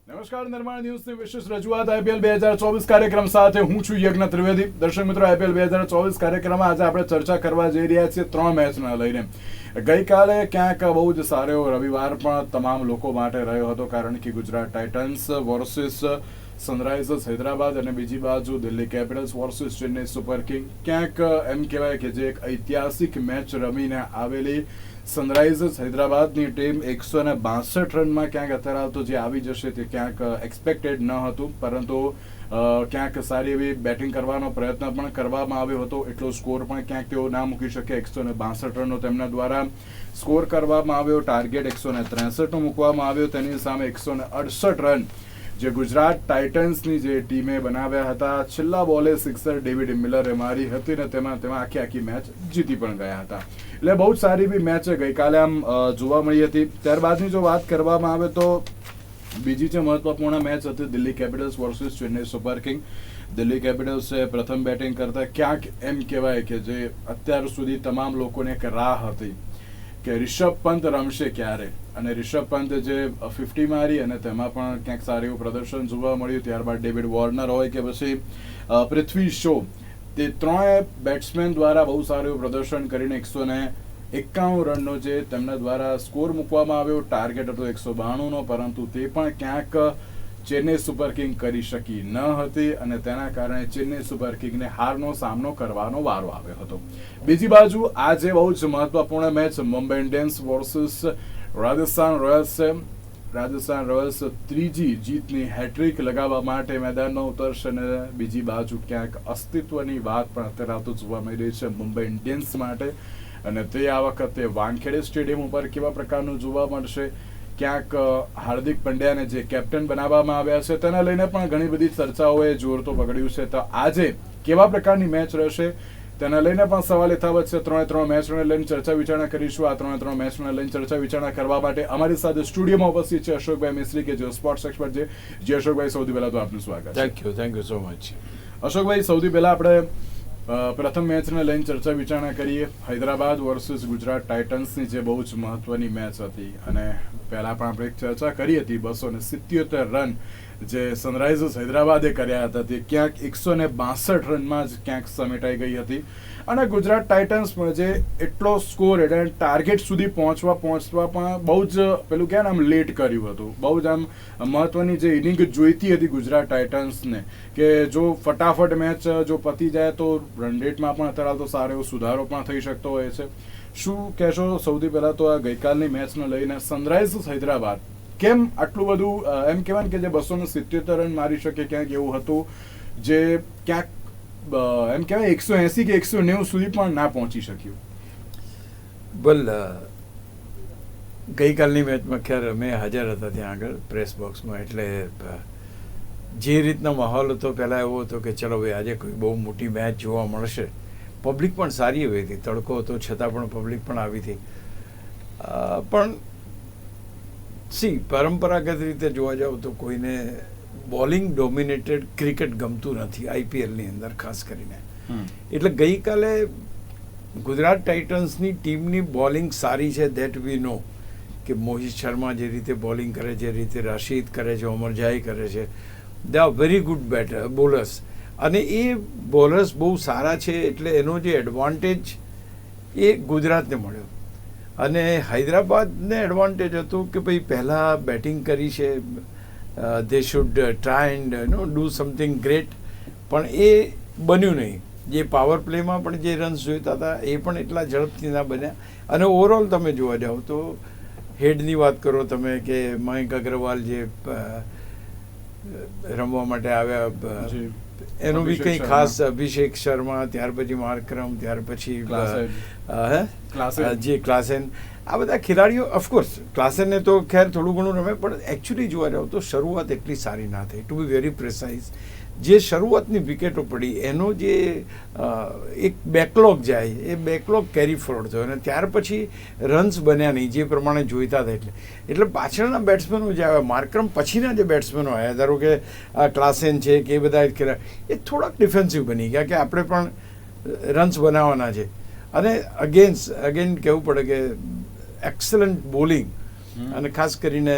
નમસ્કાર, નિર્માણ ન્યૂઝની વિશેષ રજૂઆત આઈપીએલ 2024 કાર્યક્રમ સાથે હું છું યજ્ઞ ત્રિવેદી. દર્શક મિત્રો, આઈપીએલ 2024 કાર્યક્રમમાં આજે આપણે ચર્ચા કરવા જઈ રહ્યા છીએ 3 મેચને લઈને. ગઈકાલે ક્યાંક બહુ જ સારો રવિવાર પણ તમામ લોકો માટે રહ્યો હતો, કારણ કે Gujarat Titans versus Sunrisers Hyderabad અને બીજી બાજુ Delhi Capitals versus Chennai Super king. ક્યાંક એમ કહેવાય કે જે એક ઐતિહાસિક મેચ રમીને આવેલી સનરાઇઝર્સ હૈદરાબાદની ટીમ 162 રનમાં ક્યાંક અત્યારે તો જે આવી જશે તે ક્યાંક એક્સપેક્ટેડ ન હતું, પરંતુ ક્યાંક સારી એવી બેટિંગ કરવાનો પ્રયત્ન પણ કરવામાં આવ્યો હતો. એટલો સ્કોર પણ ક્યાંક તેઓ ના મૂકી શકે. 162 રનનો તેમના દ્વારા સ્કોર કરવામાં આવ્યો. ટાર્ગેટ 163નો મૂકવામાં આવ્યો. તેની સામે 168 રન જે ગુજરાત ટાઇટન્સની જે ટીમે બનાવ્યા હતા. છેલ્લા બોલે સિક્સર ડેવિડ મિલરે મારી હતી ને તેમાં આખી મેચ જીતી પણ ગયા હતા. એટલે બહુ જ સારી એવી મેચ ગઈકાલે આમ જોવા મળી હતી. ત્યારબાદની જો વાત કરવામાં આવે તો બીજી જે મહત્વપૂર્ણ મેચ હતી Delhi Capitals versus Chennai Super King. Delhi કેપિટલ્સે પ્રથમ બેટિંગ કરતા ક્યાંક એમ કહેવાય કે જે અત્યાર સુધી તમામ લોકોને એક રાહ હતી કે રિષભ પંત રમશે ક્યારે, અને રિષભ પંત જે 50 મારી અને તેમાં પણ ક્યાંક સારું એવું પ્રદર્શન જોવા મળ્યું. ત્યારબાદ ડેવિડ વોર્નર હોય કે પછી પૃથ્વી શો, તે ત્રણેય બેટ્સમેન દ્વારા બહુ સારું એવું પ્રદર્શન કરીને 191 રનનો જે તેમના દ્વારા સ્કોર મૂકવામાં આવ્યો. ટાર્ગેટ હતો 192નો, પરંતુ તે પણ ક્યાંક ચેન્નઈ સુપર કિંગ કરી શકી ન હતી અને તેના કારણે ચેન્નઈ સુપર કિંગને હારનો સામનો કરવાનો વારો આવ્યો હતો. બીજી બાજુ આજે બહુ જ મહત્વપૂર્ણ match Mumbai Indians versus Rajasthan Royals છે. રાજસ્થાન રોયલ્સ ત્રીજી જીતની હેટ્રિક લગાવવા માટે મેદાનમાં ઉતરશે અને બીજી બાજુ ક્યાંક અસ્તિત્વની વાત પણ અત્યારે તો જોવા મળી રહી છે મુંબઈ ઇન્ડિયન્સ માટે, અને તે આ વખતે વાનખેડે સ્ટેડિયમ ઉપર કેવા પ્રકારનું જોવા મળશે. ક્યાંક હાર્દિક પંડ્યાને જે કેપ્ટન બનાવવામાં આવ્યા છે તેને લઈને પણ ઘણી બધી ચર્ચાઓએ જોર તો પકડ્યું છે. તો આજે કેવા પ્રકારની મેચ રહેશે તેને લઈને પણ સવાલ યથાવત છે. 3 મેચને લઈને ચર્ચા વિચારણા કરીશું. આ 3 મેચને લઈને ચર્ચા વિચારણા કરવા માટે અમારી સાથે સ્ટુડિયોમાં ઉપસ્થિત છે અશોકભાઈ મિસ્ત્રી, કે જે સ્પોર્ટ્સ એક્સપર્ટ છે. જે અશોકભાઈ, સૌથી પહેલા તો આપનું સ્વાગત છે. Thank you so much. અશોકભાઈ, સૌથી પહેલા આપણે પ્રથમ મેચને લઈને ચર્ચા વિચારણા કરીએ. હૈદરાબાદ વર્સિસ ગુજરાત ટાઇટન્સની જે બહુ જ મહત્વની મેચ હતી, અને પહેલા પણ આપણે ચર્ચા કરી હતી 277 રન જે સનરાઇઝર્સ હૈદરાબાદે કર્યા હતા તે ક્યાંક 162 રનમાં જ ક્યાંક સમેટાઈ ગઈ હતી. અને ગુજરાત ટાઇટન્સ પણ જે એટલો સ્કોર એટલે ટાર્ગેટ સુધી પહોંચવા પણ બહુ જ પેલું ક્યાં આમ લેટ કર્યું હતું. બહુ જ આમ મહત્વની જે ઇનિંગ જોઈતી હતી ગુજરાત ટાઇટન્સને, કે જો ફટાફટ મેચ જો પતી જાય તો રન રેટમાં પણ અત્યારે તો સારો એવો સુધારો પણ થઈ શકતો હોય છે. શું કહેશો સૌથી પહેલા તો આ ગઈકાલની મેચને લઈને? સનરાઇઝર્સ હૈદરાબાદ કેમ આટલું બધું એમ કહેવાય કે જે 277 રન મારી શકે ક્યાંક એવું હતું, જે ક્યાંક એમ કહેવાય 180 કે 190 સુધી પણ ના પહોંચી શક્યું? વેલ, ગઈકાલની મેચમાં ખેર અમે હાજર હતા ત્યાં આગળ પ્રેસ બોક્સમાં, એટલે જે રીતનો માહોલ હતો પહેલાં એવો હતો કે ચલો ભાઈ આજે કોઈ બહુ મોટી મેચ જોવા મળશે. પબ્લિક પણ સારી એવી હતી, તડકો હતો છતાં પણ પબ્લિક પણ આવી હતી. પણ પરંપરાગત રીતે જોવા જાવ તો કોઈને બોલિંગ ડોમિનેટેડ ક્રિકેટ ગમતું નથી આઈપીએલની અંદર ખાસ કરીને. એટલે ગઈકાલે ગુજરાત ટાઇટન્સની ટીમની બોલિંગ સારી છે, ધેટ વી નો, કે મોહિત શર્મા જે રીતે બોલિંગ કરે છે, જે રીતે રાશિદ કરે છે, ઓમર જાઈ કરે છે, they are very good bowlers, અને એ બોલર્સ બહુ સારા છે. એટલે એનો જે એડવાન્ટેજ એ ગુજરાતને મળ્યો. અને હૈદરાબાદને એડવાન્ટેજ હતું કે ભાઈ પહેલાં બેટિંગ કરી છે, they should try and do something great, પણ એ બન્યું નહીં. જે પાવર પ્લેમાં પણ જે રન્સ જોઈતા હતા એ પણ એટલા ઝડપથી ના બન્યા. અને ઓવરઓલ તમે જોવા જાઓ તો હેડની વાત કરો તમે, કે મયંક અગ્રવાલ જે રમવા માટે આવ્યા, એનું બી કંઈ ખાસ, અભિષેક શર્મા, ત્યાર પછી માર્કરમ, ત્યાર પછી જે ક્લાસેન, આ બધા ખેલાડીઓ, ઓફકોર્સ ક્લાસેનને તો ખેર થોડું ઘણું રમે, પણ એકચ્યુઅલી જોવા જાવ તો શરૂઆત એટલી સારી ના થઈ. ટુ બી વેરી પ્રિસાઇઝ, જે શરૂઆતની વિકેટો પડી એનો જે એક બેકલોગ જાય, એ બેકલોગ કેરી ફોરવર્ડ થયો, અને ત્યાર પછી રન્સ બન્યા નહીં જે પ્રમાણે જોઈતા હતા. એટલે પાછળના બેટ્સમેનો જે આવ્યા, માર્કરમ પછીના જે બેટ્સમેનો આવ્યા, ધારો કે આ ક્લાસેન છે કે એ બધા એ થોડાક ડિફેન્સિવ બની ગયા, કે આપણે પણ રન્સ બનાવવાના છે. અને અગેન કહેવું પડે કે એક્સલન્ટ બોલિંગ, અને ખાસ કરીને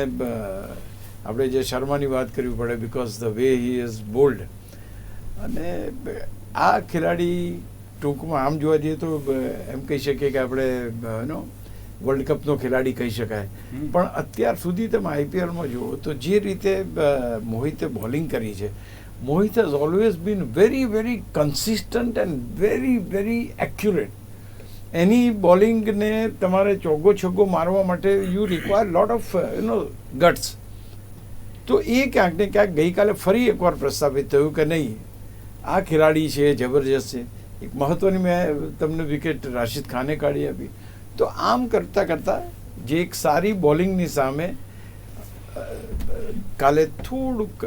આપણે જે શર્માની વાત કરવી પડે because the way he is bold. અને આ ખેલાડી ટૂંકમાં આમ જોવા જઈએ તો એમ કહી શકીએ કે આપણે નો વર્લ્ડ કપનો ખેલાડી કહી શકાય. પણ અત્યાર સુધી તમે આઈપીએલમાં જુઓ તો જે રીતે મોહિતે બોલિંગ કરી છે, Mohit has always been very very consistent and very very accurate. એની બોલિંગને તમારે ચોગ્ગો છગ્ગો મારવા માટે you require lot of guts. તો એ ક્યાંક ને ક્યાંક ગઈકાલે ફરી એકવાર પ્રસ્થાપિત થયું કે નહીં, આ ખેલાડી છે જબરજસ્ત છે. એક મહત્ત્વની મેં તમને વિકેટ રાશિદ ખાને કાઢી આપી. તો આમ કરતાં કરતાં જે એક સારી બોલિંગની સામે કાલે થોડુંક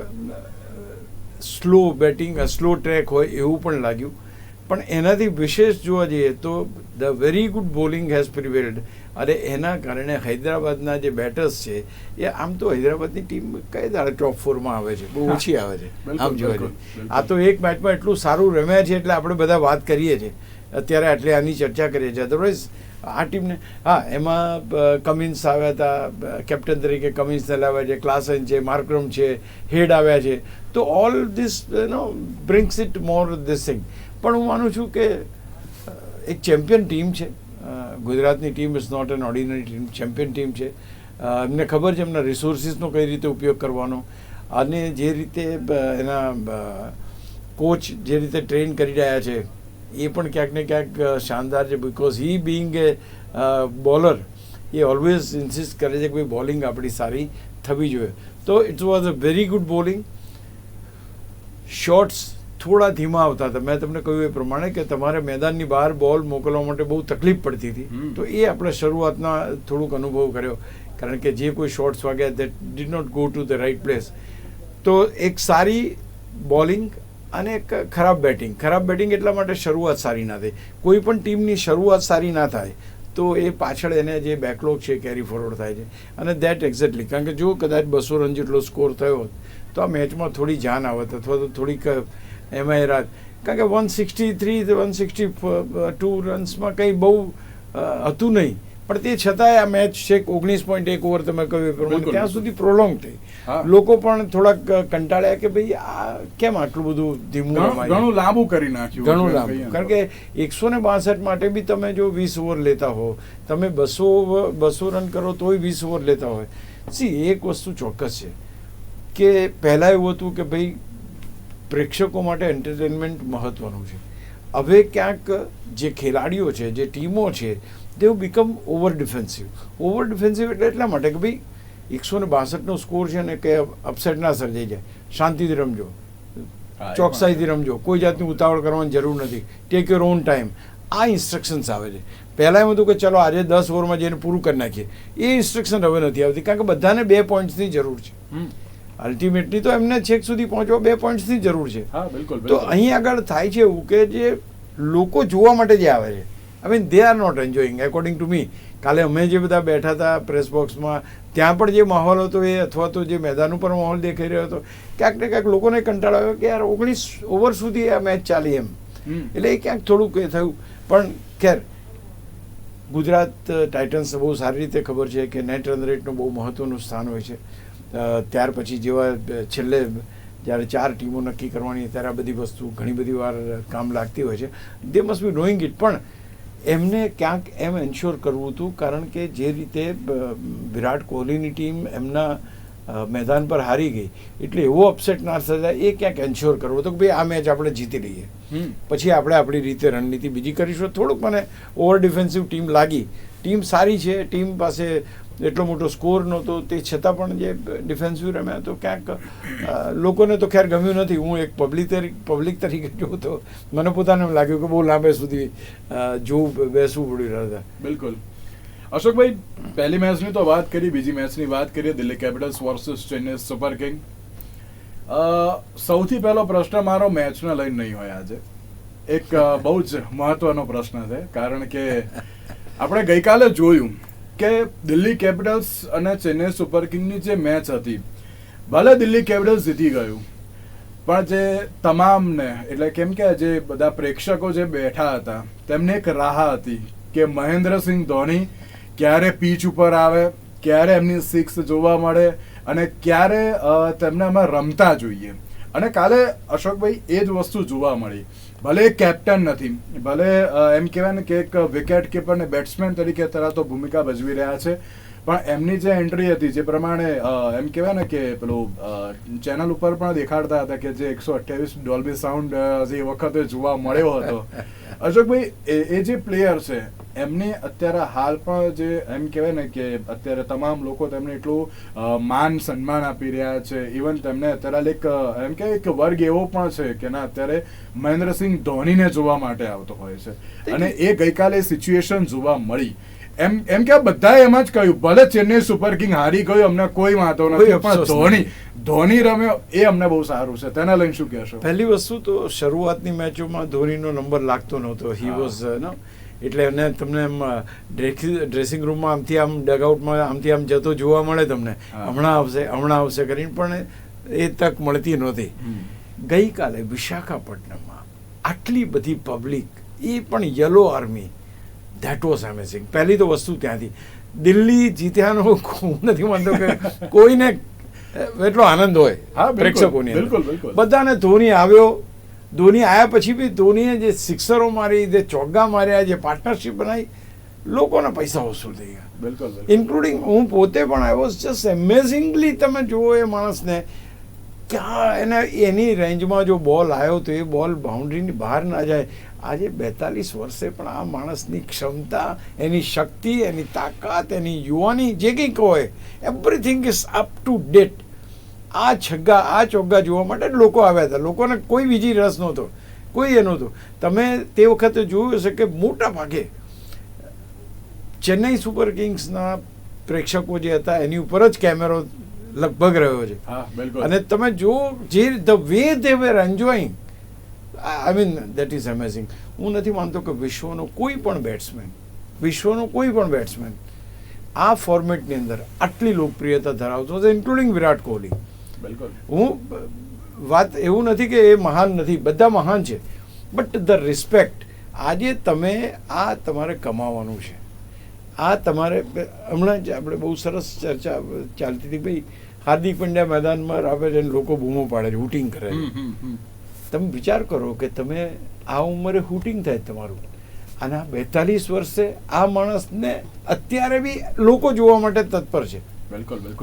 સ્લો બેટિંગ, સ્લો ટ્રેક હોય એવું પણ લાગ્યું. પણ એનાથી વિશેષ જોવા જઈએ તો the very good bowling has prevailed. અને એના કારણે હૈદરાબાદના જે બેટર્સ છે એ આમ તો હૈદરાબાદની ટીમ કઈ દાડે ટોપ 4માં આવે છે, બહુ ઓછી આવે છે આમ જોવા જઈએ. આ તો એક મેચમાં એટલું સારું રમ્યા છે એટલે આપણે બધા વાત કરીએ છીએ અત્યારે, એટલે આની ચર્ચા કરીએ છીએ. અધરવાઇઝ આ ટીમને એમાં કમિન્સ આવ્યા હતા કેપ્ટન તરીકે, કમિન્સને લાવ્યા છે, ક્લાસન છે, માર્કરમ છે, હેડ આવ્યા છે. તો all this brings it more this thing. પણ હું માનું છું કે એક ચેમ્પિયન ટીમ છે ગુજરાતની team. Is not an ordinary team, champion team છે. એમને ખબર છે એમના રિસોર્સિસનો કઈ રીતે ઉપયોગ કરવાનો, અને જે રીતે એના કોચ જે રીતે ટ્રેન કરી રહ્યા છે એ પણ ક્યાંક ને ક્યાંક શાનદાર છે. Because he Bing A bowler, A always insist કરે છે કે ભાઈ બોલિંગ આપણી સારી થવી જોઈએ. તો it was a very good bowling. Shots થોડા ધીમા આવતા હતા. મેં તમને કહ્યું એ પ્રમાણે કે તમારે મેદાનની બહાર બોલ મોકલવા માટે બહુ તકલીફ પડતી હતી. તો એ આપણે શરૂઆતના થોડુંક અનુભવ કર્યો, કારણ કે જે કોઈ શોટ્સ વાગ્યા that did not go to the right place. તો એક સારી બોલિંગ અને એક ખરાબ બેટિંગ. ખરાબ બેટિંગ એટલા માટે શરૂઆત સારી ના થઈ. કોઈ પણ ટીમની શરૂઆત સારી ના થાય તો એ પાછળ એને જે બેકલોગ છે કેરી ફોરવર્ડ થાય છે. અને દેટ એક્ઝેક્ટલી, કારણ કે જો કદાચ 200 રન જેટલો સ્કોર થયો હોત તો આ મેચમાં થોડી જાન આવત, અથવા તો થોડીક એમાં એ રાત. કારણ કે 163 162 રન્સમાં કંઈ બહુ હતું નહીં. પણ તે છતાંય આ મેચ છેક 19.1 ઓવર તમે કહ્યું એ પ્રમાણે ત્યાં સુધી પ્રોલોંગ થઈ. લોકો પણ થોડાક કંટાળ્યા કે ભાઈ આ કેમ આટલું બધું ધીમું રમાય, ઘણું લાંબુ કરી નાખ્યું, ઘણું લાંબુ. કારણ કે 162 માટે બી તમે જો 20 ઓવર લેતા હો, તમે 200 રન કરો તોય 20 ઓવર લેતા હોય. સી એક વસ્તુ ચોક્કસ છે કે પહેલાં એવું હતું કે ભાઈ પ્રેક્ષકો માટે એન્ટરટેનમેન્ટ મહત્ત્વનું છે. હવે ક્યાંક જે ખેલાડીઓ છે, જે ટીમો છે, they become over defensive. Over defensive એટલે એટલા માટે કે ભાઈ 162નો સ્કોર છે ને કે અપસેટ ના સર્જાઈ જાય, શાંતિથી રમજો, ચોકસાઈથી રમજો, કોઈ જાતની ઉતાવળ કરવાની જરૂર નથી, ટેક યોર ઓન ટાઈમ. આ ઇન્સ્ટ્રક્શન્સ આવે છે. પહેલાં એમ હતું કે ચલો આજે 10 ઓવરમાં જઈને પૂરું કરી નાખીએ. એ ઇન્સ્ટ્રક્શન હવે નથી આવતી, કારણ કે બધાને 2 પોઈન્ટ્સની જરૂર છે. અલ્ટિમેટલી તો એમને છેક સુધી પહોંચવા 2 પોઈન્ટ્સની જરૂર છે. તો અહીં આગળ થાય છે એવું કે જે લોકો જોવા માટે જે આવે છે, I mean they are not enjoying according to me. કાલે અમે જે બધા બેઠા હતા પ્રેસ બોક્સમાં, ત્યાં પણ જે માહોલ હતો એ, અથવા તો જે મેદાન ઉપર માહોલ દેખાઈ રહ્યો હતો, ક્યાંક ને ક્યાંક લોકોને કંટાળો આવ્યો કે યાર 19 ઓવર સુધી આ મેચ ચાલી એમ. એટલે એ ક્યાંક થોડુંક એ થયું. પણ ખેર, ગુજરાત ટાઇટન્સને બહુ સારી રીતે ખબર છે કે નેટ રન રેટનું બહુ મહત્ત્વનું સ્થાન હોય છે. ત્યાર પછી જેવા છેલ્લે જ્યારે 4 ટીમો નક્કી કરવાની ત્યારે આ બધી વસ્તુ ઘણી બધી વાર કામ લાગતી હોય છે. દે મસ્ટ બી નોઈંગ ઇટ. પણ એમને ક્યાંક એમ એન્શ્યોર કરવું હતું, કારણ કે જે રીતે વિરાટ કોહલીની ટીમ એમના મેદાન પર હારી ગઈ એટલે એવો અપસેટ ના સર્જાય, એ ક્યાંક એન્શ્યોર કરવો હતો કે ભાઈ આ મેચ આપણે જીતી લઈએ, પછી આપણે આપણી રીતે રણનીતિ બીજી કરીશું. થોડુંક મને ઓવર ડિફેન્સિવ ટીમ લાગી. ટીમ સારી છે, ટીમ પાસે એટલો મોટો સ્કોર નહોતો, તે છતાં પણ જે ડિફેન્સિવ રમ્યા તો ક્યાંક લોકોને તો ખેર ગમ્યું નથી. હું એક પબ્લિક તરીકે જોઉં તો મને પોતાને એમ લાગ્યું કે બહુ લાંબે સુધી જોવું બેસવું પડ્યું હતા. બિલકુલ. અશોકભાઈ, પહેલી મેચની તો વાત કરી, બીજી મેચની વાત કરીએ, Delhi Capitals versus Chennai Super king. સૌથી પહેલો પ્રશ્ન મારો મેચને લઈને નહીં હોય આજે, એક બહુ જ મહત્વનો પ્રશ્ન છે. કારણ કે આપણે ગઈકાલે જોયું કે દિલ્હી કેપિટલ્સ અને ચેન્નઈ સુપર કિંગની જે મેચ હતી, ભલે દિલ્હી કેપિટલ્સ જીતી ગયું, પણ જે તમામને, એટલે કેમ કે જે બધા પ્રેક્ષકો જે બેઠા હતા તેમને એક રાહ હતી કે મહેન્દ્રસિંહ ધોની ક્યારે પીચ ઉપર આવે, ક્યારે એમની સિક્સ જોવા મળે, અને ક્યારે તેમને અમે રમતા જોઈએ. અને કાલે અશોકભાઈ એ જ વસ્તુ જોવા મળી. ભલે કેપ્ટન નથી, ભલે એમ કહેવાય ને કે એક વિકેટ કીપર ને બેટ્સમેન તરીકે અત્યારે તો ભૂમિકા ભજવી રહ્યા છે, પણ એમની જે એન્ટ્રી હતી જે પ્રમાણે એમ કહેવાય ને કે પેલું ચેનલ ઉપર પણ દેખાડતા હતા કે જે 128 ડોલ્બી સાઉન્ડ જે વખતે જોવા મળ્યો હતો. અશોકભાઈ એ જે પ્લેયર છે એમની અત્યારે હાલ પણ જે એમ કહેવાય ને કે અત્યારે તમામ લોકો તેમને એટલું માન સન્માન આપી રહ્યા છે. ઇવન તેમને અત્યારે એક એમ કે એક વર્ગ એવો પણ છે કે ના અત્યારે મહેન્દ્રસિંહ ધોનીને જોવા માટે આવતો હોય છે, અને એ ગઈકાલે સિચ્યુએશન જોવા મળી. એમ કે બધા એમ જ કહ્યું ભલે ચેન્નઈ સુપર કિંગ હારી ગયું અમને કોઈ વાંધો નથી, પણ ધોની રમ્યો એ અમને બહુ સારું છે. તેને લઈને શું કહેશો? પહેલી વસ્તુ તો શરૂઆતની મેચોમાં ધોનીનો નંબર લાગતો નહોતો. હી વોઝ નો એટલે એને તમને એમ ડ્રેસિંગ રૂમમાં આમથી આમ ડગઆઉટમાં આમથી આમ જતો જોવા મળે તમને, હમણાં આવશે કરીને, પણ એ તક મળતી નહોતી. ગઈકાલે વિશાખાપટ્ટનમમાં આટલી બધી પબ્લિક, એ પણ yellow army, that was amazing. પહેલી તો વસ્તુ ત્યાંથી દિલ્હી જીત્યાનો હું નથી માનતો કે કોઈને એટલો આનંદ હોય પ્રેક્ષકોની અંદર. બધાને ધોની આવ્યો, ધોની આવ્યા પછી બી ધોનીએ જે સિક્સરો મારી, જે ચોગ્ગા માર્યા, જે પાર્ટનરશિપ બનાવી, લોકોના પૈસા વસૂલ થઈ ગયા. બિલકુલ, ઇન્ક્લુડિંગ હું પોતે પણ આઈ વોઝ જસ્ટ એમેઝિંગલી તમે જુઓ એ માણસને ક્યાં એની રેન્જમાં જો બોલ આવ્યો તો એ બોલ બાઉન્ડ્રીની બહાર ના જાય. આજે 42 વર્ષે પણ આ માણસની ક્ષમતા, એની શક્તિ, એની તાકાત, એની યુવાની, જે કંઈક હોય, everything is up to date. આ ચોગ્ગા જોવા માટે લોકો આવ્યા હતા. લોકોને કોઈ બીજી રસ નહોતો, કોઈ એ નહોતું. તમે તે વખતે જોયું હશે કે મોટા ભાગે ચેન્નઈ સુપર કિંગ્સના પ્રેક્ષકો જે હતા એની ઉપર જ કેમેરો લગભગ રહ્યો છે. અને તમે જો જે the way they were enjoying, I mean that is amazing. હું નથી માનતો કે વિશ્વનો કોઈ પણ બેટ્સમેન આ ફોર્મેટની અંદર આટલી લોકપ્રિયતા ધરાવતો હતો, ઇન્ક્લુડિંગ વિરાટ કોહલી. હું વાત એવું નથી કે એ મહાન નથી, બધા મહાન છે, બટ ધ રિસ્પેક્ટ આજે તમે આ તમારે કમાવાનું છે. આ તમારે હમણાં જ આપણે બહુ સરસ ચર્ચા ચાલતી હતી, ભાઈ હાર્દિક પંડ્યા મેદાનમાં આવે છે લોકો બૂમો પાડે છે, હૂટિંગ કરે છે. તમે વિચાર કરો કે તમે આ ઉંમરે હૂટિંગ થાય તમારું, અને આ 42 વર્ષે આ માણસને અત્યારે બી લોકો જોવા માટે તત્પર છે.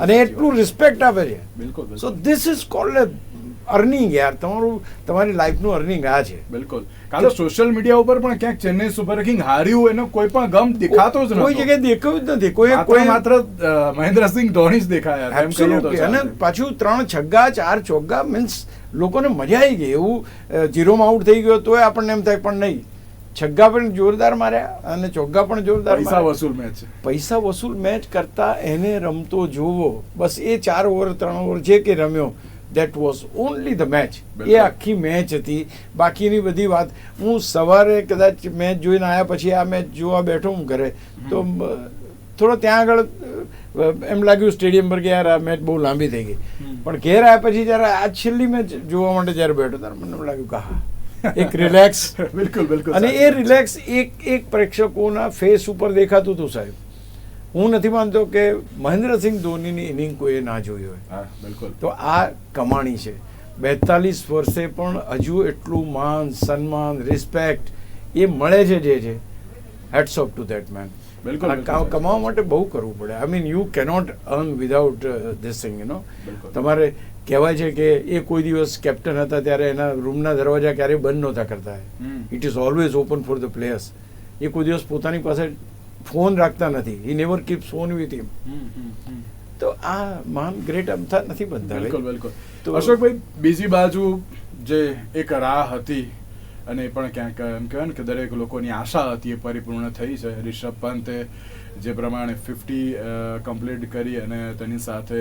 અને એટલું રિસ્પેક્ટ આપે છે. So this is called earning યાર. તમારી લાઈફનું અર્નિંગ આ છે. બિલકુલ. કાલે સોશિયલ મીડિયા ઉપર પણ ક્યાંક ચેન્નઈ સુપર કિંગ હાર્યું એનો કોઈ પણ ગમ દેખાતો જ નથી, કોઈ જગ્યાએ દેખાયું જ નથી. કોઈ માત્ર મહેન્દ્રસિંહ ધોની જ દેખાયા. અને પાછું 3 છગ્ગા 4 ચોગ્ગા, મીન્સ લોકોને મજા આવી ગઈ. એવું 0માં આઉટ થઈ ગયો તોય આપણને એમ થાય, પણ નહીં, છગ્ગા પણ જોરદાર માર્યા અને ચોગ્ગા પણ જોરદાર. પૈસા વસૂલ મેચ કરતા એને રમતો જોવો, બસ એ 4 ઓવર 3 ઓવર જે કે રમ્યો, that was only the match. એ આખી મેચ હતી. બાકીની બધી વાત, હું સવારે કદાચ મેચ જોઈને આવ્યા પછી આ મેચ જોવા બેઠો હું ઘરે, તો થોડો ત્યાં આગળ એમ લાગ્યું સ્ટેડિયમ પર કે યાર આ મેચ બહુ લાંબી થઈ ગઈ. પણ ઘેર આવ્યા પછી જ્યારે આ છેલ્લી મેચ જોવા માટે જ્યારે બેઠો ત્યારે મને લાગ્યું કે હા, એક રિલેક્સ. બિલકુલ. અને એ રિલેક્સ એક પ્રેક્ષકોના ફેસ ઉપર દેખાતું હતું સાહેબ. હું નથી માનતો કે મહેન્દ્રસિંહ ધોનીની ઇનિંગ કોઈએ ના જોઈ હોય. બિલકુલ. તો આ કમાણી છે. 42 વર્ષે પણ હજુ એટલું માન, સન્માન, રિસ્પેક્ટ એ મળે છે જે છે. Hats of two that main. બિલકુલ. કમાવા માટે બહુ કરવું પડે. I mean you cannot earn without this thing, you know. તમારે કહેવાય છે કે એ કોઈ દિવસ કેપ્ટન હતા ત્યારે એના રૂમના દરવાજા ક્યારેય બંધ નહોતા કરતા. It is always open for the players. એ કોઈ દિવસ પોતાની પાસે ફોન રાખતા નથી. He never keeps phone with him. તો આ મહાન ગ્રેટ અમથા નથી બનતા. બિલકુલ. તો અશોકભાઈ, બીજી બાજુ જે એક રાહ હતી અને એ પણ ક્યાંક એમ કહેવાય ને કે દરેક લોકોની આશા હતી એ પરિપૂર્ણ થઈ છે. રિષભ પંતે જે પ્રમાણે 50 કમ્પ્લીટ કરી અને તેની સાથે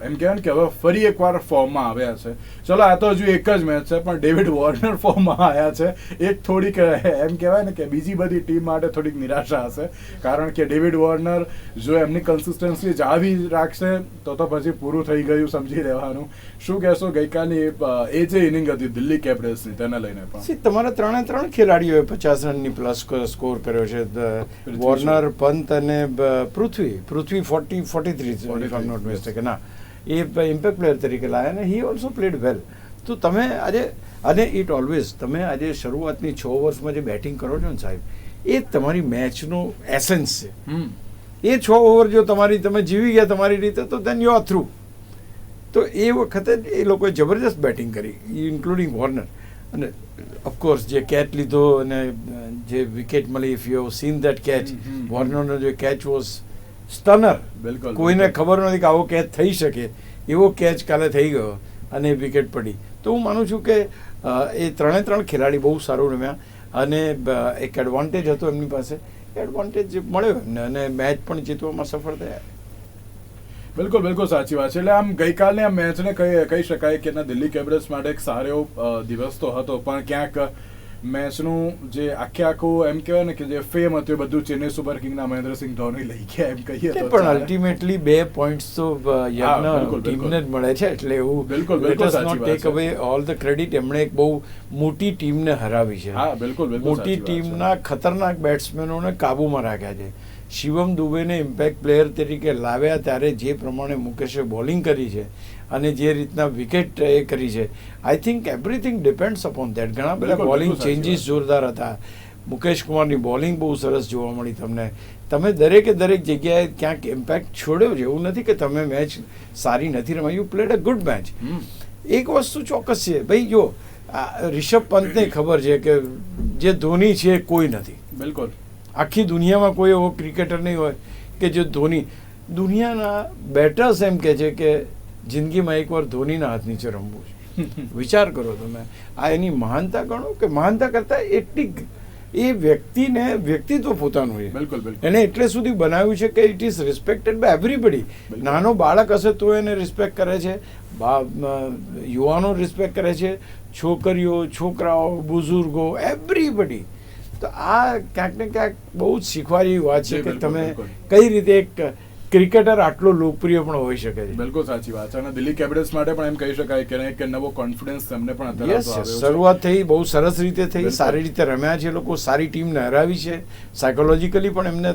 એમ કહેવાય ને કે હવે ફરી એકવાર ફોર્મમાં આવ્યા છે. ચલો આ તો હજુ એક જ મેચ છે, પણ ડેવિડ વોર્નર ફોર્મમાં આવ્યા છે. એક થોડીક એમ કહેવાય ને કે બીજી બધી ટીમ માટે થોડીક નિરાશા હશે, કારણ કે ડેવિડ વોર્નર જો એમની કન્સિસ્ટન્સી જાળવી રાખશે તો પછી પૂરું થઈ ગયું સમજી લેવાનું. શું કહેશો ગઈકાલની એ જે ઇનિંગ હતી દિલ્હી કેપિટલ્સની તેને લઈને? પણ તમારા 3 ખેલાડીઓએ 50 રનની પ્લસ સ્કોર કર્યો છે. વોર્નર, પંત અને Prithvi 43 if I am not mistaken. ના, એ ઇમ્પેક્ટ પ્લેયર તરીકે લાવ્યા અને હી ઓલ્સો પ્લેડ વેલ. તો તમે આજે અને ઇટ ઓલવેઝ તમે આજે શરૂઆતની 6 ઓવર્સમાં જે બેટિંગ કરો છો ને સાહેબ, એ તમારી મેચનો એસેન્સ છે. એ 6 ઓવર જો તમે જીવી ગયા તમારી રીતે તો દેન યુ આર થ્રુ. તો એ વખતે એ લોકોએ જબરજસ્ત બેટિંગ કરી, ઇન્ક્લુડિંગ વોર્નર. અને ઓફકોર્સ જે કેચ લીધો અને જે વિકેટ મળી, if you have seen that catch, વોર્નરનો જે કેચ વોઝ સ્ટનર. કોઈને ખબર નથી કે આવો કેચ થઈ શકે, એવો કેચ કાલે થઈ ગયો અને વિકેટ પડી. તો હું માનું છું કે એ 3 ખેલાડી બહુ સારું રમ્યા અને એક એડવાન્ટેજ હતો એમની પાસે, એડવાન્ટેજ મળ્યો એમને અને મેચ પણ જીતવામાં સફળ થયા. બિલકુલ બિલકુલ સાચી વાત છે. એટલે આમ ગઈકાલની આ મેચને કહી શકાય કે દિલ્હી કેપિટલ્સ માટે એક સારો એવો દિવસ તો હતો, પણ ક્યાંક મેચનું જે આખું એમ કહેવાય ને કે જે ફેમ હતું એ બધું ચેન્નઈ સુપર કિંગના મહેન્દ્રસિંહ ધોની લઈ ગયા એમ કહીએ તો. પણ અલ્ટિમેટલી 2 પોઈન્ટ્સ તો ટીમને જ મળે છે, એટલે એવું બિલકુલ ટેક અવે ઓલ ધ ક્રેડિટ. એમણે એક બહુ મોટી ટીમને હરાવી છે. હા બિલકુલ મોટી ટીમના ખતરનાક બેટ્સમેનોને કાબુમાં રાખ્યા છે. શિવમ દુબેને ઇમ્પેક્ટ પ્લેયર તરીકે લાવ્યા ત્યારે જે પ્રમાણે મુકેશે બોલિંગ કરી છે અને જે રીતના વિકેટ એ કરી છે, I think everything depends upon that. ઘણા બધા બોલિંગ ચેન્જીસ જોરદાર હતા. મુકેશ કુમારની બોલિંગ બહુ સરસ જોવા મળી તમને. તમે દરેકે દરેક જગ્યાએ ક્યાંક ઇમ્પેક્ટ છોડ્યો છે. એવું નથી કે તમે મેચ સારી નથી રમાઈ, you played a good match. એક વસ્તુ ચોક્કસ છે ભાઈ, જો રિષભ પંતને ખબર છે કે જે ધોની છે કોઈ નથી. બિલકુલ આખી દુનિયામાં કોઈ એવો ક્રિકેટર નહીં હોય કે જે ધોની. દુનિયાના બેટર્સ એમ કહે છે કે જિંદગીમાં એકવાર ધોનીના હાથ નીચે રમવું છે. વિચાર કરો તમે, આ એની મહાનતા ગણો કે મહાનતા કરતાં એટલી એ વ્યક્તિત્વ પોતાનું છે. બિલકુલ એને એટલે સુધી બનાવ્યું છે કે it is respected by everybody. નાનો બાળક હશે તો એને રિસ્પેક્ટ કરે છે, યુવાનો રિસ્પેક્ટ કરે છે, છોકરીઓ, છોકરાઓ, બુઝુર્ગો, એવરીબડી. તો આ ક્યાંક ને ક્યાંક બહુ જ શીખવા જેવી વાત છે કે તમે કઈ રીતે એક ક્રિકેટર આટલો લોકપ્રિય પણ હોઈ શકે છે. બિલકુલ સાચી વાત છે. અને દિલ્હી કેપિટલ્સ માટે પણ એમ કહી શકાય કે નવો કોન્ફિડન્સ તેમને પણ અત્યારે આવ્યો છે. શરૂઆત થઈ બહુ સરસ રીતે થઈ, સારી રીતે રમ્યા છે લોકો, સારી ટીમને હરાવી છે. સાયકોલોજીકલી પણ એમને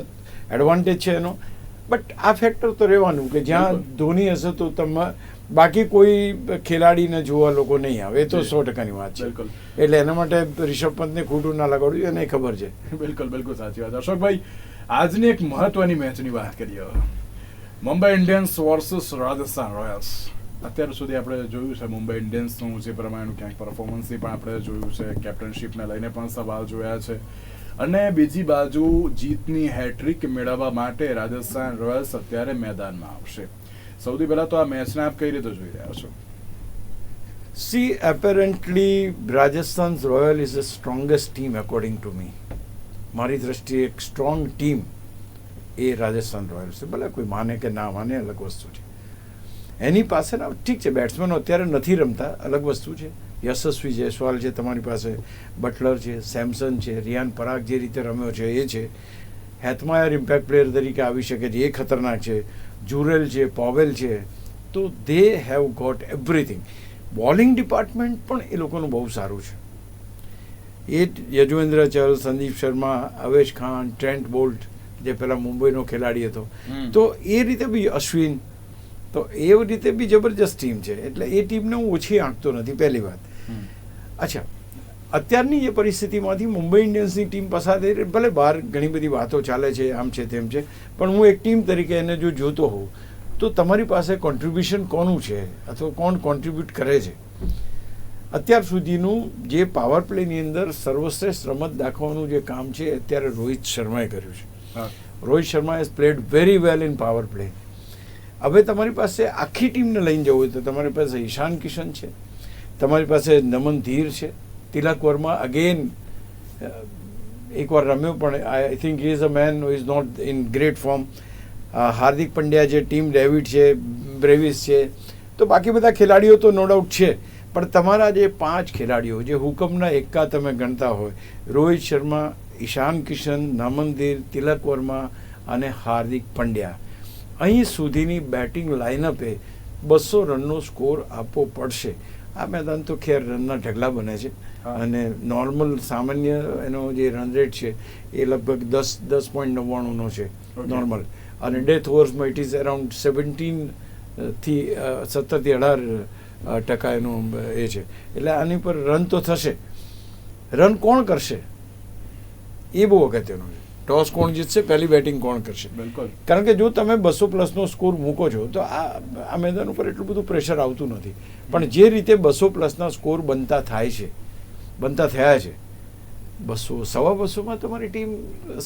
એડવાન્ટેજ છે એનો. બટ આ ફેક્ટર તો રહેવાનું કે જ્યાં ધોની હશે તો તમે બાકી કોઈ ખેલાડીને જોવા લોકો નહીં આવે, એ તો 100%ની વાત છે. એટલે એના માટે રિષભ પંતને ખોટું ના લગાડ્યું, એને ખબર છે. બિલકુલ બિલકુલ સાચી વાત. અશોકભાઈ, આજની એક મહત્વની મેચની વાત કરીએ. Mumbai Indians versus Rajasthan Royals. અત્યાર સુધી આપણે જોયું છે મુંબઈ ઇન્ડિયન્સનું જે પ્રમાણેનું ક્યાંક પરફોર્મન્સની પણ આપણે જોયું છે, કેપ્ટનશીપને લઈને પણ સવાલ જોયા છે, અને બીજી બાજુ જીતની હેટ્રિક મેળવવા માટે રાજસ્થાન રોયલ્સ અત્યારે મેદાનમાં આવશે. સૌથી પહેલા તો આ મેચને આપ કઈ રીતે જોઈ રહ્યા છો? See, apparently Rajasthan Royal is the strongest team according to me. મારી દ્રષ્ટિએ એક સ્ટ્રોંગ ટીમ એ રાજસ્થાન રોયલ્સ છે. ભલે કોઈ માને કે ના માને, અલગ વસ્તુ છે. એની પાસે ઠીક છે, બેટ્સમેનો અત્યારે નથી રમતા, અલગ વસ્તુ છે. યશસ્વી જયસ્વાલ છે તમારી પાસે, બટલર છે, સેમસન છે, રિયાન પરાગ જે રીતે રમ્યો છે એ છે, હેથમાયર ઇમ્પેક્ટ પ્લેયર તરીકે આવી શકે છે, એ ખતરનાક છે, જુરેલ છે, પોવેલ છે. તો they have got everything. Bowling department પણ એ લોકોનું બહુ સારું છે. એ યજુવેન્દ્ર ચહલ, સંદીપ શર્મા, અવેશ ખાન, ટ્રેન્ટ બોલ્ટ જે પેલા મુંબઈનો ખેલાડી હતો, તો એ રીતે બી અશ્વિન, તો એ રીતે બી જબરજસ્ત ટીમ છે. એટલે એ ટીમને હું ઓછી આંકતો નથી, પહેલી વાત. અચ્છા, અત્યારની જે પરિસ્થિતિમાંથી મુંબઈ ઇન્ડિયન્સની ટીમ પસાર થઈ, ભલે બહાર ઘણી બધી વાતો ચાલે છે, આમ છે તેમ છે, પણ હું એક ટીમ તરીકે એને જો જોતો હોઉં તો તમારી પાસે કોન્ટ્રીબ્યુશન કોનું છે અથવા કોણ કોન્ટ્રીબ્યુટ કરે છે. અત્યાર સુધીનું જે પાવર પ્લેની અંદર સર્વશ્રેષ્ઠ રમત દાખવવાનું જે કામ છે અત્યારે રોહિત શર્માએ કર્યું છે. Rohit Sharma has played very well in power play. હવે તમારી પાસે આખી ટીમને લઈને જવું હોય તો તમારી પાસે ઈશાન કિશન છે, તમારી પાસે નમન ધીર છે, તિલક વર્મા અગેન એકવાર રમ્યો પણ I think he is a man who is not in great form. Hardik Pandya છે, ટીમ ડેવિડ છે, બ્રેવિસ છે. તો બાકી બધા ખેલાડીઓ તો નો ડાઉટ છે, પણ તમારા જે 5 ખેલાડીઓ જે હુકમના એકા તમે ગણતા હોય, રોહિત શર્મા, ઈશાન કિશન, નમનદીર, તિલક વર્મા અને હાર્દિક પંડ્યા, અહીં સુધીની બેટિંગ લાઇનઅપે 200 રનનો સ્કોર આપવો પડશે. આ મેદાન તો ખેર રનના ઢગલા બને છે અને નોર્મલ સામાન્ય એનો જે રન રેટ છે એ લગભગ 10.99નો છે નોર્મલ, અને ડેથ ઓવર્સમાં ઇટ ઇઝ અરાઉન્ડ 17 થી 17-18% એનું એ છે. એટલે આની પર રન તો થશે. રન કોણ કરશે એ બહુ અગત્યનું છે. ટોસ કોણ જીતશે, પહેલી બેટિંગ કોણ કરશે. બિલકુલ. કારણ કે જો તમે 200+ સ્કોર મૂકો છો તો આ મેદાન ઉપર એટલું બધું પ્રેશર આવતું નથી. પણ જે રીતે 200+ સ્કોર બનતા થયા છે, 200-250 તમારી ટીમ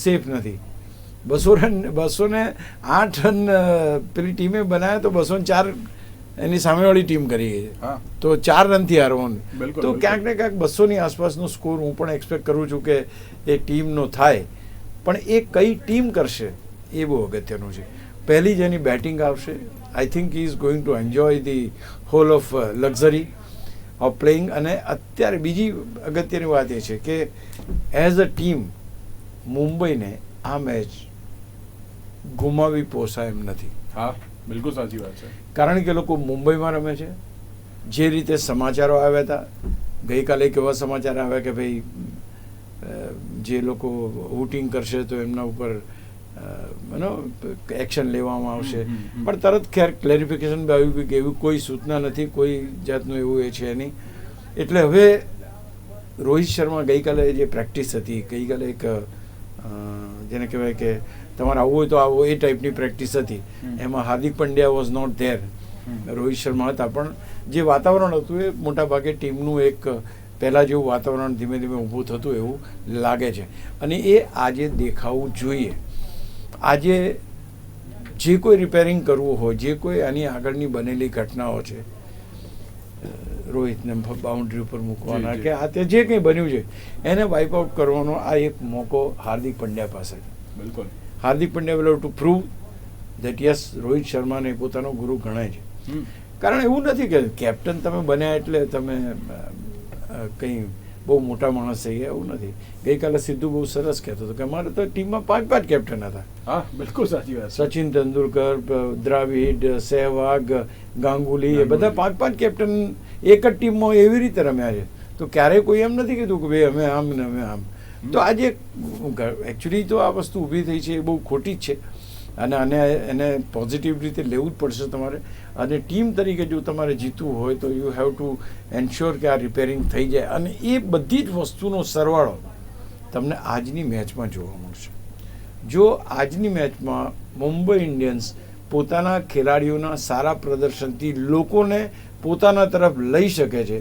સેફ નથી. 208 રન પેલી ટીમે બનાવ્યા તો 204 એની સામેવાળી ટીમ કરી ગઈ છે. તો 4 રનથી હારવાનું. તો ક્યાંક ને ક્યાંક 200ની આસપાસનો સ્કોર હું પણ એક્સપેક્ટ કરું છું કે એ ટીમનો થાય. પણ એ કઈ ટીમ કરશે એ બહુ અગત્યનું છે. પહેલી જ એની બેટિંગ આવશે. આઈ think he is going to enjoy the hall of luxury of playing. અને અત્યારે બીજી અગત્યની વાત એ છે કે એઝ અ ટીમ મુંબઈને આ મેચ ગુમાવી પોસાય એમ નથી. હા, બિલકુલ સાચી વાત છે. કારણ કે લોકો મુંબઈમાં રમે છે. જે રીતે સમાચારો આવ્યા હતા ગઈકાલે, કેવા સમાચાર આવ્યા કે ભાઈ જે લોકો વોટિંગ કરશે તો એમના ઉપર એક્શન લેવામાં આવશે. પણ તરત ખેર ક્લેરિફિકેશન બી આવ્યું કે એવી કોઈ સૂચના નથી, કોઈ જાતનું એવું એ છે નહીં. એટલે હવે રોહિત શર્મા ગઈકાલે જે પ્રેક્ટિસ હતી, ગઈકાલે એક જેને કહેવાય કે તમારે આવવું હોય તો આવો એ ટાઈપની પ્રેક્ટિસ હતી. એમાં Hardik Pandya was not there, Rohit Sharma હતા. પણ જે વાતાવરણ હતું એ મોટાભાગે ટીમનું એક પહેલાં જેવું વાતાવરણ ધીમે ધીમે ઊભું થતું એવું લાગે છે. અને એ આજે દેખાવું જોઈએ. આજે જે કોઈ રિપેરિંગ કરવું હોય, જે કોઈ આની આગળની બનેલી ઘટનાઓ છે, રોહિતને બાઉન્ડ્રી ઉપર મૂકવાના કે આ તે જે કંઈ બન્યું છે એને વાઇપ આઉટ કરવાનો આ એક મોકો હાર્દિક પંડ્યા પાસે છે. બિલકુલ. Hardik Pandya will to prove that yes Rohit શર્માને પોતાનો ગુરુ ગણાય છે. કારણ એવું નથી કે કેપ્ટન તમે બન્યા એટલે તમે કંઈ બહુ મોટા માણસ થઈ ગયા, એવું નથી. ગઈકાલે સિદ્ધુ બહુ સરસ કહેતો હતો કે અમારે તો ટીમમાં 5 કેપ્ટન હતા. હા, બિલકુલ સાચી વાત. સચિન તેંડુલકર, દ્રાવિડ, સહેવાગ, ગાંગુલી, એ બધા 5 કેપ્ટન એક જ ટીમમાં એવી રીતે રમ્યા છે. તો ક્યારેય કોઈ એમ નથી કીધું કે ભાઈ અમે આમ ને અમે આમ. તો આજે એકચ્યુઅલી તો આ વસ્તુ ઊભી થઈ છે એ બહુ ખોટી જ છે. અને એને પોઝિટિવ રીતે લેવું જ પડશે તમારે. અને ટીમ તરીકે જો તમારે જીતવું હોય તો યુ હેવ ટુ એન્શ્યોર કે આ રિપેરિંગ થઈ જાય. અને એ બધી જ વસ્તુનો સરવાળો તમને આજની મેચમાં જોવા મળશે. જો આજની મેચમાં મુંબઈ ઇન્ડિયન્સ પોતાના ખેલાડીઓના સારા પ્રદર્શનથી લોકોને પોતાના તરફ લઈ શકે છે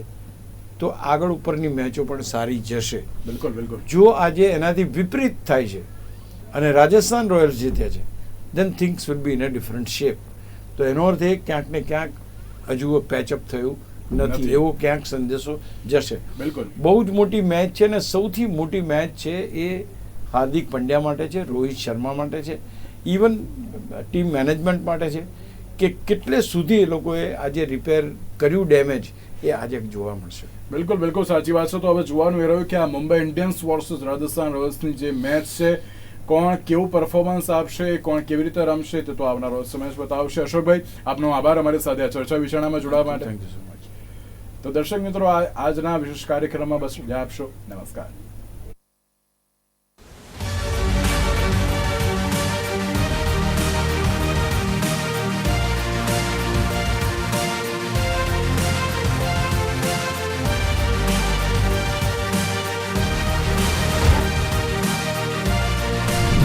તો આગળ ઉપરની મેચો પણ સારી જશે. બિલકુલ બિલકુલ. જો આજે એનાથી વિપરીત થાય છે અને રાજસ્થાન રોયલ્સ જીતે છે then things will be in a different shape. તો એનો અર્થ એ ક્યાંક ને ક્યાંક હજુ પેચઅપ થયું નથી એવો ક્યાંક સંદેશો જશે. બિલકુલ. બહુ જ મોટી મેચ છે ને સૌથી મોટી મેચ છે એ હાર્દિક પંડ્યા માટે છે, રોહિત શર્મા માટે છે, ઇવન ટીમ મેનેજમેન્ટ માટે છે કે કેટલે સુધી એ લોકોએ આજે રિપેર કર્યું ડેમેજ એ આજે જોવા મળશે. બિલકુલ બિલકુલ સાચી વાત છે. તો હવે જોવાનું એ રહ્યું કે આ મુંબઈ ઇન્ડિયન્સ વર્સિસ રાજસ્થાન રોયલ્સની જે મેચ છે, કોણ કેવું પરફોર્મન્સ આપશે, કોણ કેવી રીતે રમશે તે તો આવનારો સમય બતાવશે. અશોકભાઈ, આપનો આભાર અમારી સાથે આ ચર્ચા વિચારણામાં જોડાવા માટે. Thank you so much. તો દર્શક મિત્રો, આજના વિશેષ કાર્યક્રમમાં બસ રજા આપશો. નમસ્કાર.